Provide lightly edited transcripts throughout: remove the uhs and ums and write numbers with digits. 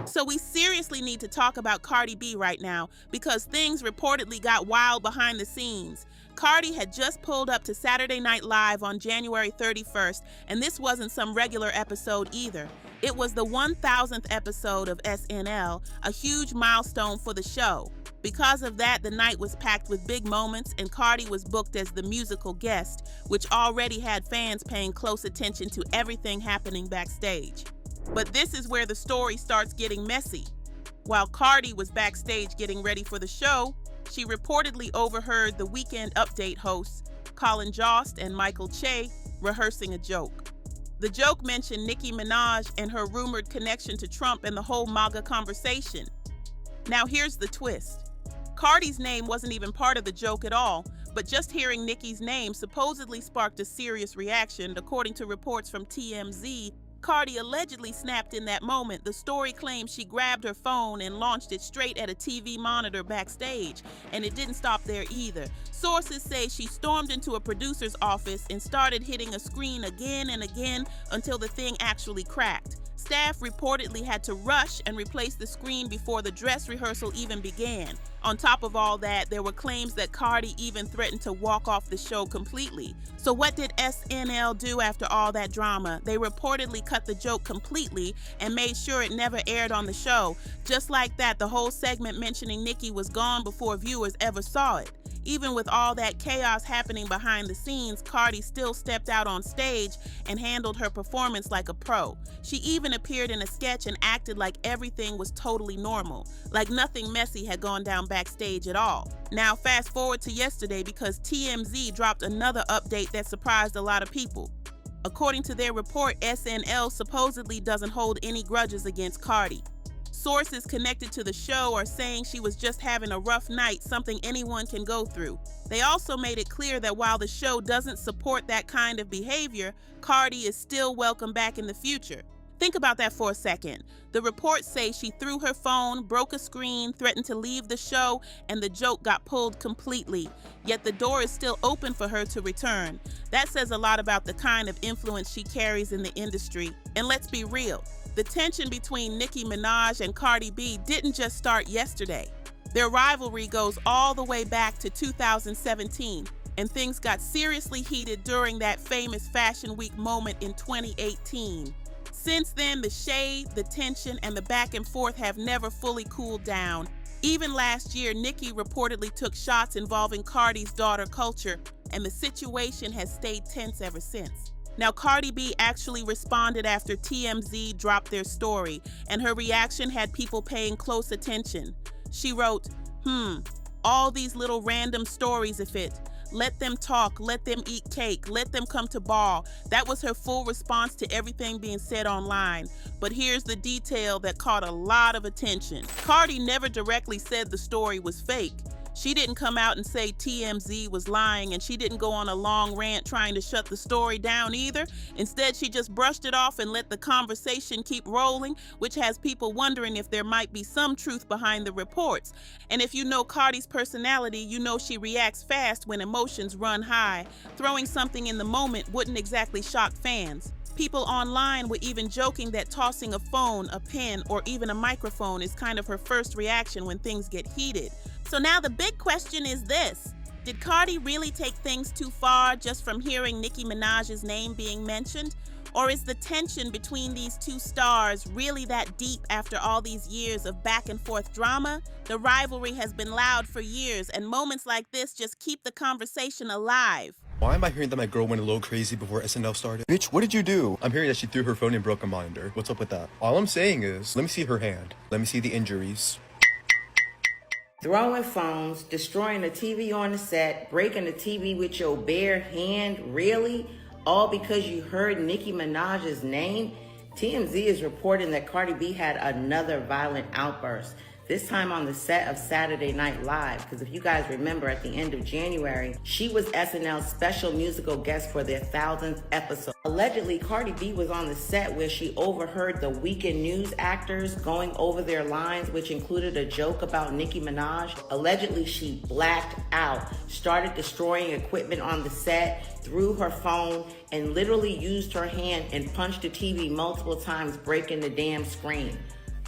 So we seriously need to talk about Cardi B right now because things reportedly got wild behind the scenes. Cardi had just pulled up to Saturday Night Live on January 31st, and this wasn't some regular episode either. It was the 1000th episode of SNL, a huge milestone for the show. Because of that, the night was packed with big moments, and Cardi was booked as the musical guest, which already had fans paying close attention to everything happening backstage. But this is where the story starts getting messy. While Cardi was backstage getting ready for the show, she reportedly overheard the Weekend Update hosts, Colin Jost and Michael Che, rehearsing a joke. The joke mentioned Nicki Minaj and her rumored connection to Trump and the whole MAGA conversation. Now here's the twist. Cardi's name wasn't even part of the joke at all, but just hearing Nicki's name supposedly sparked a serious reaction, according to reports from TMZ. Cardi allegedly snapped in that moment. The story claims she grabbed her phone and launched it straight at a TV monitor backstage, and it didn't stop there either. Sources say she stormed into a producer's office and started hitting a screen again and again until the thing actually cracked. Staff reportedly had to rush and replace the screen before the dress rehearsal even began. On top of all that, there were claims that Cardi even threatened to walk off the show completely. So what did SNL do after all that drama? They reportedly cut the joke completely and made sure it never aired on the show. Just like that, the whole segment mentioning Nicki was gone before viewers ever saw it. Even with all that chaos happening behind the scenes, Cardi still stepped out on stage and handled her performance like a pro. She even appeared in a sketch and acted like everything was totally normal, like nothing messy had gone down backstage at all. Now fast forward to yesterday because TMZ dropped another update that surprised a lot of people. According to their report, SNL supposedly doesn't hold any grudges against Cardi. Sources connected to the show are saying she was just having a rough night, something anyone can go through. They also made it clear that while the show doesn't support that kind of behavior, Cardi is still welcome back in the future. Think about that for a second. The reports say she threw her phone, broke a screen, threatened to leave the show, and the joke got pulled completely. Yet the door is still open for her to return. That says a lot about the kind of influence she carries in the industry. And let's be real, the tension between Nicki Minaj and Cardi B didn't just start yesterday. Their rivalry goes all the way back to 2017, and things got seriously heated during that famous Fashion Week moment in 2018. Since then, the shade, the tension, and the back and forth have never fully cooled down. Even last year, Nicki reportedly took shots involving Cardi's daughter Culture, and the situation has stayed tense ever since. Now, Cardi B actually responded after TMZ dropped their story, and her reaction had people paying close attention. She wrote, all these little random stories if it. Let them talk, let them eat cake, let them come to ball. That was her full response to everything being said online. But here's the detail that caught a lot of attention. Cardi never directly said the story was fake. She didn't come out and say TMZ was lying, and she didn't go on a long rant trying to shut the story down either. Instead, she just brushed it off and let the conversation keep rolling, which has people wondering if there might be some truth behind the reports. And if you know Cardi's personality, you know she reacts fast when emotions run high. Throwing something in the moment wouldn't exactly shock fans. People online were even joking that tossing a phone, a pen, or even a microphone is kind of her first reaction when things get heated. So now the big question is this: did Cardi really take things too far just from hearing Nicki Minaj's name being mentioned? Or is the tension between these two stars really that deep after all these years of back and forth drama? The rivalry has been loud for years, and moments like this just keep the conversation alive. Why am I hearing that my girl went a little crazy before SNL started? Bitch, what did you do? I'm hearing that she threw her phone and broke a monitor. What's up with that? All I'm saying is, let me see her hand. Let me see the injuries. Throwing phones, destroying the TV on the set, breaking the TV with your bare hand, really? All because you heard Nicki Minaj's name? TMZ is reporting that Cardi B had another violent outburst, this time on the set of Saturday Night Live, because if you guys remember, at the end of January, she was SNL's special musical guest for their 1000th episode. Allegedly, Cardi B was on the set where she overheard the weekend news actors going over their lines, which included a joke about Nicki Minaj. Allegedly, she blacked out, started destroying equipment on the set, threw her phone, and literally used her hand and punched the TV multiple times, breaking the damn screen.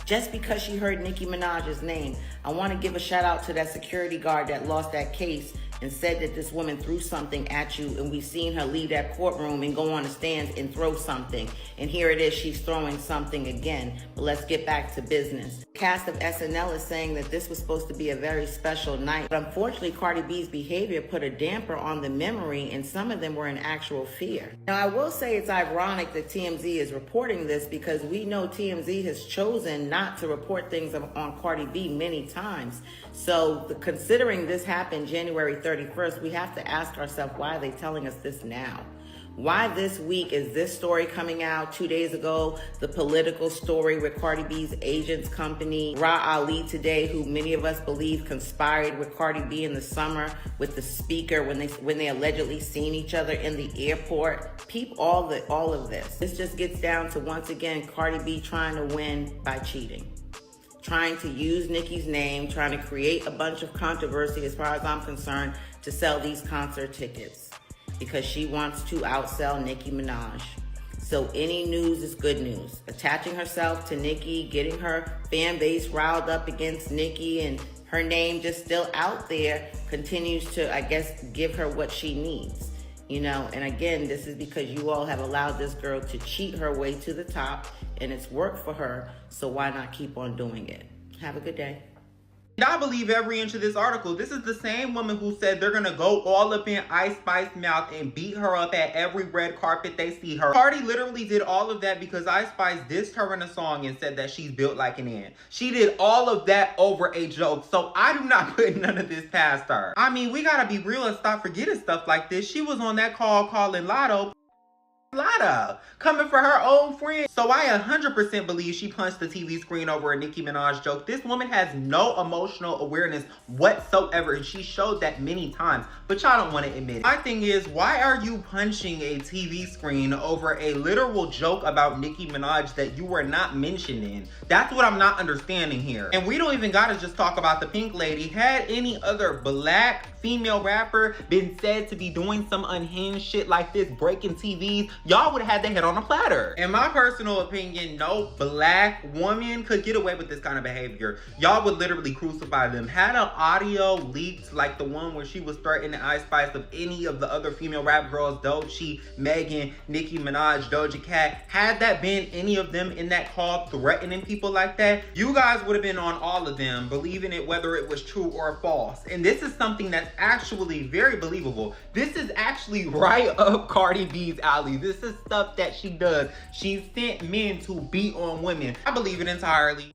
just because she heard Nicki Minaj's name. I want to give a shout out to that security guard that lost that case and said that this woman threw something at you, and we've seen her leave that courtroom and go on the stands and throw something. And here it is, she's throwing something again. But let's get back to business. The cast of SNL is saying that this was supposed to be a very special night. But unfortunately, Cardi B's behavior put a damper on the memory, and some of them were in actual fear. Now, I will say it's ironic that TMZ is reporting this, because we know TMZ has chosen not to report things on Cardi B many times. So considering this happened January 31st, we have to ask ourselves, why are they telling us this now? Why this week is this story coming out? 2 days ago, the political story with Cardi B's agent's company, Ra Ali today, who many of us believe conspired with Cardi B in the summer with the speaker when they allegedly seen each other in the airport. Peep all of this. This just gets down to, once again, Cardi B trying to win by cheating. Trying to use Nicki's name, trying to create a bunch of controversy, as far as I'm concerned, to sell these concert tickets, because she wants to outsell Nicki Minaj. So any news is good news. Attaching herself to Nicki, getting her fan base riled up against Nicki, and her name just still out there continues to, I guess, give her what she needs. You know, and again, this is because you all have allowed this girl to cheat her way to the top, and it's worked for her, so why not keep on doing it? Have a good day. I believe every inch of this article. This is the same woman who said they're gonna go all up in Ice Spice's mouth and beat her up at every red carpet they see her. Cardi literally did all of that because Ice Spice dissed her in a song and said that she's built like an ant. She did all of that over a joke, so I do not put none of this past her. I mean, we gotta be real and stop forgetting stuff like this. She was on that call calling Lotto coming for her own friend. So I 100% believe she punched the TV screen over a Nicki Minaj joke. This woman has no emotional awareness whatsoever, and she showed that many times, but y'all don't want to admit it. My thing is, why are you punching a TV screen over a literal joke about Nicki Minaj that you were not mentioning? That's what I'm not understanding here. And we don't even gotta just talk about the Pink Lady. Had any other black female rapper been said to be doing some unhinged shit like this, breaking TVs, y'all would have had their head on a platter. In my personal opinion, no black woman could get away with this kind of behavior. Y'all would literally crucify them. Had an audio leaked like the one where she was threatening Ice Spice of any of the other female rap girls, Doechii, Megan, Nicki Minaj, Doja Cat, had that been any of them in that call threatening people like that, you guys would have been on all of them, believing it whether it was true or false. And this is something that's actually very believable. This is actually right up Cardi B's alley. This is stuff that she does. She sent men to beat on women. I believe it entirely.